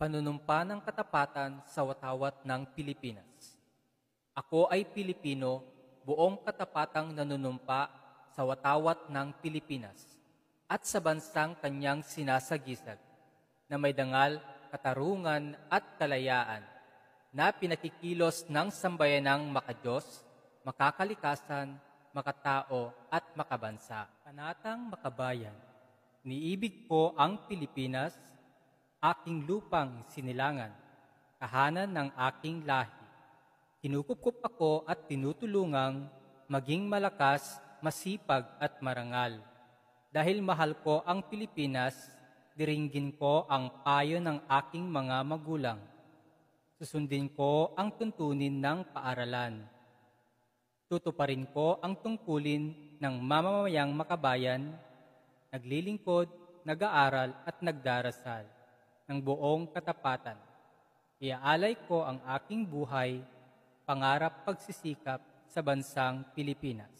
Panunumpa ng katapatan sa watawat ng Pilipinas. Ako ay Pilipino, buong katapatang nanunumpa sa watawat ng Pilipinas at sa bansang kanyang sinasagisag, na may dangal, katarungan at kalayaan, na pinakikilos ng sambayanang makadiyos, makakalikasan, makatao at makabansa. Panatang makabayan, niibig ko ang Pilipinas, aking lupang sinilangan, tahanan ng aking lahi. Kinukupkup ako at tinutulungang maging malakas, masipag at marangal. Dahil mahal ko ang Pilipinas, diringgin ko ang payo ng aking mga magulang. Susundin ko ang tuntunin ng paaralan. Tutuparin ko ang tungkulin ng mamamayang makabayan, naglilingkod, nag-aaral at nagdarasal ng buong katapatan. Iaalay ko ang aking buhay, pangarap pagsisikap sa bansang Pilipinas.